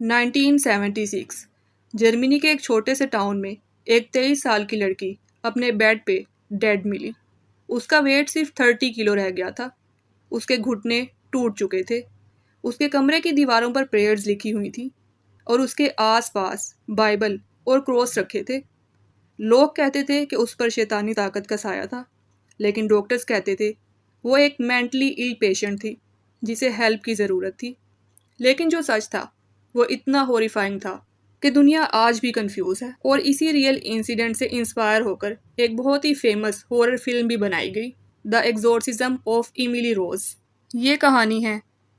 1976 Germany के एक छोटे से टाउन में एक 23 साल की लड़की अपने बेड पे डेड मिली। उसका वेट सिर्फ 30 किलो रह गया था। उसके घुटने टूट चुके थे। उसके कमरे की दीवारों पर प्रेयर्स लिखी हुई थी और उसके आसपास बाइबल और क्रॉस रखे थे। लोग कहते थे कि उस पर शैतानी ताकत का साया था, लेकिन डॉक्टर्स कहते थे वो एक मेंटली इल पेशेंट थी जिसे हेल्प की ज़रूरत थी। लेकिन जो सच था वो इतना हॉरिफाइंग था कि दुनिया आज भी कंफ्यूज है। और इसी रियल इंसिडेंट से इंस्पायर होकर एक बहुत ही फेमस हॉरर फिल्म भी बनाई गई, द एक्सोर्सिज्म ऑफ इमिली रोज। ये कहानी है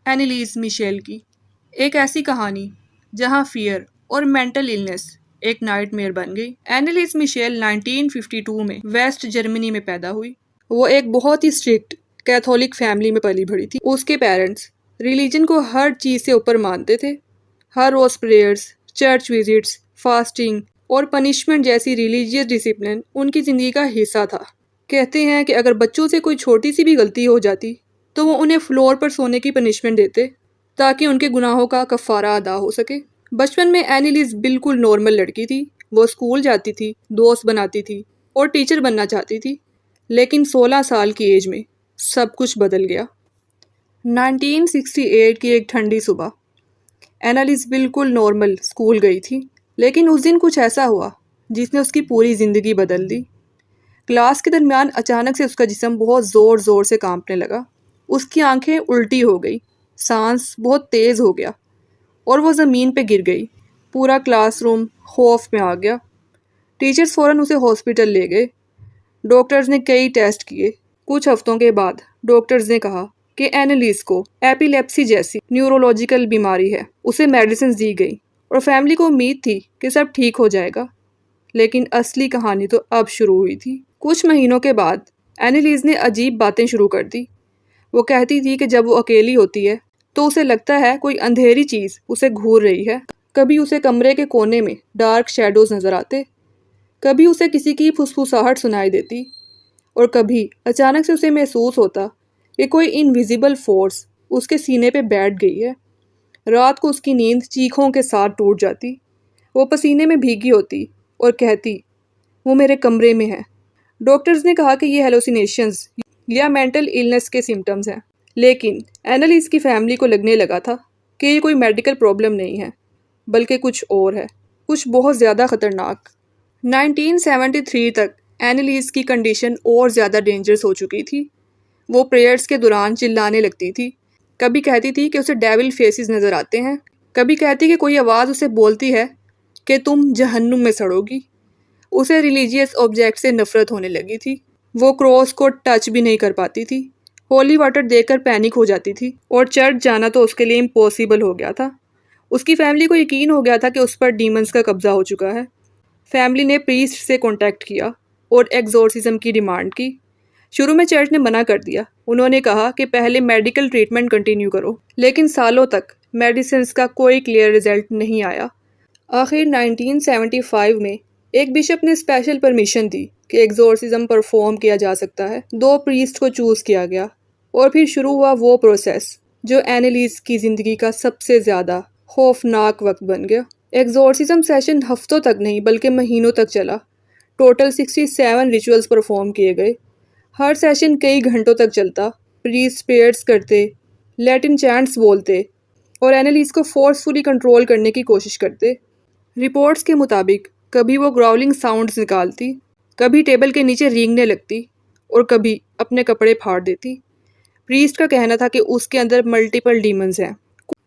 एनालीज मिशेल की, एक ऐसी कहानी जहां फियर और मेंटल इलनेस एक नाइटमेयर बन गई। एनालीज मिशेल 1952 में वेस्ट जर्मनी में पैदा हुई। वो एक बहुत ही स्ट्रिक्ट कैथोलिक फैमिली में पली बढ़ी थी। उसके पेरेंट्स रिलीजन को हर चीज़ से ऊपर मानते थे। हर रोज़ प्रेयर्स, चर्च विजिट्स, फास्टिंग और पनिशमेंट जैसी रिलीजियस डिसिप्लिन उनकी ज़िंदगी का हिस्सा था। कहते हैं कि अगर बच्चों से कोई छोटी सी भी गलती हो जाती तो वो उन्हें फ्लोर पर सोने की पनिशमेंट देते ताकि उनके गुनाहों का कफ़ारा अदा हो सके। बचपन में एनिलिस बिल्कुल नॉर्मल लड़की थी। वो स्कूल जाती थी, दोस्त बनाती थी और टीचर बनना चाहती थी। लेकिन 16 साल की एज में सब कुछ बदल गया। 1968 की एक ठंडी सुबह एनालिस बिल्कुल नॉर्मल स्कूल गई थी, लेकिन उस दिन कुछ ऐसा हुआ जिसने उसकी पूरी ज़िंदगी बदल दी। क्लास के दरमियान अचानक से उसका जिस्म बहुत ज़ोर ज़ोर से कांपने लगा। उसकी आंखें उल्टी हो गई, सांस बहुत तेज़ हो गया और वो ज़मीन पे गिर गई। पूरा क्लासरूम खौफ में आ गया। टीचर्स फ़ौरन उसे हॉस्पिटल ले गए। डॉक्टर्स ने कई टेस्ट किए। कुछ हफ्तों के बाद डॉक्टर्स ने कहा कि एनालिस को एपिलेप्सी जैसी न्यूरोलॉजिकल बीमारी है। उसे मेडिसिन दी गई और फैमिली को उम्मीद थी कि सब ठीक हो जाएगा। लेकिन असली कहानी तो अब शुरू हुई थी। कुछ महीनों के बाद एनालिस ने अजीब बातें शुरू कर दी। वो कहती थी कि जब वो अकेली होती है तो उसे लगता है कोई अंधेरी चीज़ उसे घूर रही है। कभी उसे कमरे के कोने में डार्क शैडोज नज़र आते, कभी उसे किसी की फुसफुसाहट सुनाई देती और कभी अचानक से उसे महसूस होता कि कोई इनविजिबल फोर्स उसके सीने पे बैठ गई है। रात को उसकी नींद चीखों के साथ टूट जाती। वो पसीने में भीगी होती और कहती वो मेरे कमरे में है। डॉक्टर्स ने कहा कि ये हेलोसिनेशंस या मेंटल इलनेस के सिम्टम्स हैं, लेकिन एनालिस की फैमिली को लगने लगा था कि ये कोई मेडिकल प्रॉब्लम नहीं है, बल्कि कुछ और है, कुछ बहुत ज़्यादा ख़तरनाक। 1973 तक एनालिस की कंडीशन और ज़्यादा डेंजरस हो चुकी थी। वो प्रेयर्स के दौरान चिल्लाने लगती थी। कभी कहती थी कि उसे डेविल फेसेस नज़र आते हैं, कभी कहती कि कोई आवाज़ उसे बोलती है कि तुम जहन्नुम में सड़ोगी। उसे रिलीजियस ऑब्जेक्ट से नफ़रत होने लगी थी। वो क्रॉस को टच भी नहीं कर पाती थी। होली वाटर देखकर पैनिक हो जाती थी और चर्च जाना तो उसके लिए इम्पॉसिबल हो गया था। उसकी फैमिली को यकीन हो गया था कि उस पर डीमंस का कब्जा हो चुका है। फैमिली ने प्रीस्ट से कॉन्टैक्ट किया और एक्सोर्सिज्म की डिमांड की। शुरू में चर्च ने मना कर दिया। उन्होंने कहा कि पहले मेडिकल ट्रीटमेंट कंटिन्यू करो, लेकिन सालों तक मेडिसिन का कोई क्लियर रिजल्ट नहीं आया। आखिर 1975 में एक बिशप ने स्पेशल परमिशन दी कि एक्सोर्सिज्म परफॉर्म किया जा सकता है। 2 प्रीस्ट को चूज़ किया गया और फिर शुरू हुआ वो प्रोसेस जो एनालिस की ज़िंदगी का सबसे ज़्यादा खौफनाक वक्त बन गया। एक्सोर्सिज्म सेशन हफ्तों तक नहीं बल्कि महीनों तक चला। टोटल 67 रिचुअल्स परफॉर्म किए गए। हर सेशन कई घंटों तक चलता। प्रीस्ट प्रेयर्स करते, लैटिन चैंट्स बोलते और एनालिस को फोर्सफुली कंट्रोल करने की कोशिश करते। रिपोर्ट्स के मुताबिक कभी वो ग्राउलिंग साउंड्स निकालती, कभी टेबल के नीचे रेंगने लगती और कभी अपने कपड़े फाड़ देती। प्रीस्ट का कहना था कि उसके अंदर मल्टीपल डीमंस हैं।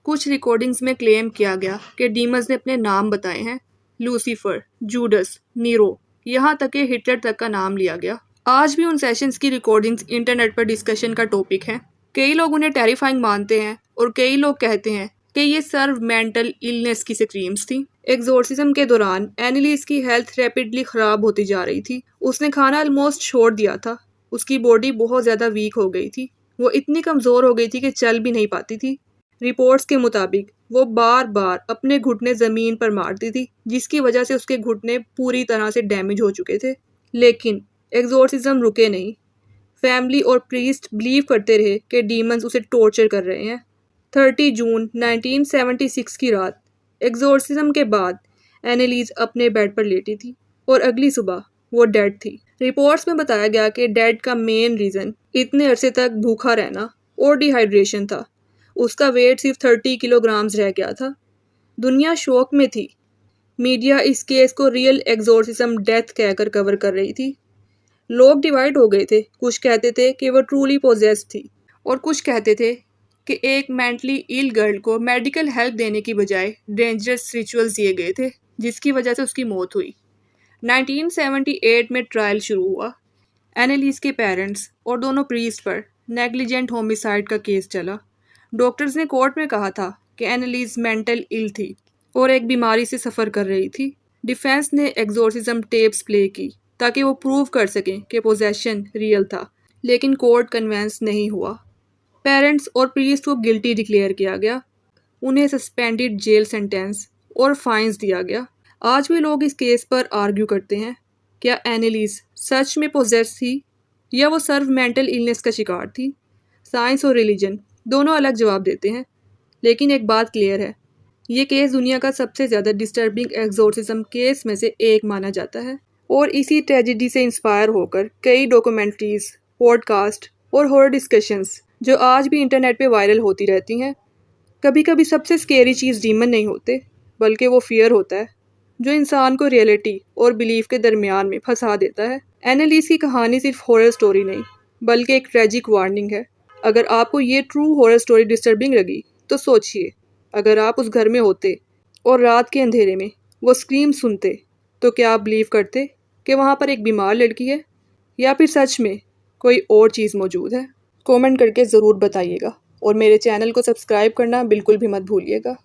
कुछ रिकॉर्डिंग्स में क्लेम किया गया कि डीमंस ने अपने नाम बताए हैं, लूसीफर, जूडस, नीरो, यहाँ तक कि हिटलर तक का नाम लिया गया। आज भी उन सेशंस की रिकॉर्डिंग्स इंटरनेट पर डिस्कशन का टॉपिक है। कई लोग उन्हें टेरिफाइंग मानते हैं और कई लोग कहते हैं कि ये सर्व मेंटल इलनेस की स्क्रीम्स थी। एक्सोर्सिज्म के दौरान एनालिस की हेल्थ रैपिडली ख़राब होती जा रही थी। उसने खाना ऑलमोस्ट छोड़ दिया था। उसकी बॉडी बहुत ज़्यादा वीक हो गई थी। वो इतनी कमज़ोर हो गई थी कि चल भी नहीं पाती थी। रिपोर्ट्स के मुताबिक वो बार बार अपने घुटने ज़मीन पर मारती थी, जिसकी वजह से उसके घुटने पूरी तरह से डैमेज हो चुके थे। लेकिन एक्सोर्सिज्म रुके नहीं। फैमिली और प्रीस्ट बिलीव करते रहे कि डीमंस उसे टॉर्चर कर रहे हैं। 30 जून 1976 की रात एग्जॉर्सिज्म के बाद एनालीज अपने बेड पर लेटी थी और अगली सुबह वो डेड थी। रिपोर्ट्स में बताया गया कि डेड का मेन रीज़न इतने अरसे तक भूखा रहना और डिहाइड्रेशन था। उसका वेट सिर्फ 30 किलोग्राम्स रह गया था। दुनिया शौक में थी। मीडिया इस केस को रियल एग्जॉर्सिज्म डेथ कहकर कवर कर रही थी। लोग डिवाइड हो गए थे। कुछ कहते थे कि वो ट्रूली पोजेस्ड थी और कुछ कहते थे कि एक मेंटली इल गर्ल को मेडिकल हेल्प देने की बजाय डेंजरस रिचुअल्स दिए गए थे, जिसकी वजह से उसकी मौत हुई। 1978 में ट्रायल शुरू हुआ। एनालीज के पेरेंट्स और दोनों प्रीस्ट पर नेग्लिजेंट होमिसाइड का केस चला। डॉक्टर्स ने कोर्ट में कहा था कि एनालीज मेंटल इल थी और एक बीमारी से सफ़र कर रही थी। डिफेंस ने एग्जॉर्सिज्म टेप्स प्ले की ताकि वो प्रूव कर सकें कि पोजेशन रियल था, लेकिन कोर्ट कन्विंस नहीं हुआ। पेरेंट्स और प्रीस्ट को गिल्टी डिक्लेयर किया गया। उन्हें सस्पेंडेड जेल सेंटेंस और फाइन्स दिया गया। आज भी लोग इस केस पर आर्ग्यू करते हैं, क्या एनालीज सच में पोजेस थी या वो सिर्फ मेंटल इलनेस का शिकार थी। साइंस और रिलीजन दोनों अलग जवाब देते हैं, लेकिन एक बात क्लियर है, ये केस दुनिया का सबसे ज़्यादा डिस्टर्बिंग एग्जॉर्सिज्म केस में से एक माना जाता है। और इसी ट्रेजेडी से इंस्पायर होकर कई डॉक्यूमेंट्रीज, पॉडकास्ट और हॉरर डिस्कशंस जो आज भी इंटरनेट पे वायरल होती रहती हैं। कभी कभी सबसे स्केरी चीज़ डीमन नहीं होते, बल्कि वो फियर होता है जो इंसान को रियलिटी और बिलीफ के दरमियान में फंसा देता है। एनालीज की कहानी सिर्फ हॉरर स्टोरी नहीं, बल्कि एक ट्रेजिक वार्निंग है। अगर आपको ये ट्रू हॉरर स्टोरी डिस्टर्बिंग लगी तो सोचिए, अगर आप उस घर में होते और रात के अंधेरे में वो स्क्रीम सुनते, तो क्या आप बिलीव करते कि वहाँ पर एक बीमार लड़की है या फिर सच में कोई और चीज़ मौजूद है? कमेंट करके ज़रूर बताइएगा और मेरे चैनल को सब्सक्राइब करना बिल्कुल भी मत भूलिएगा।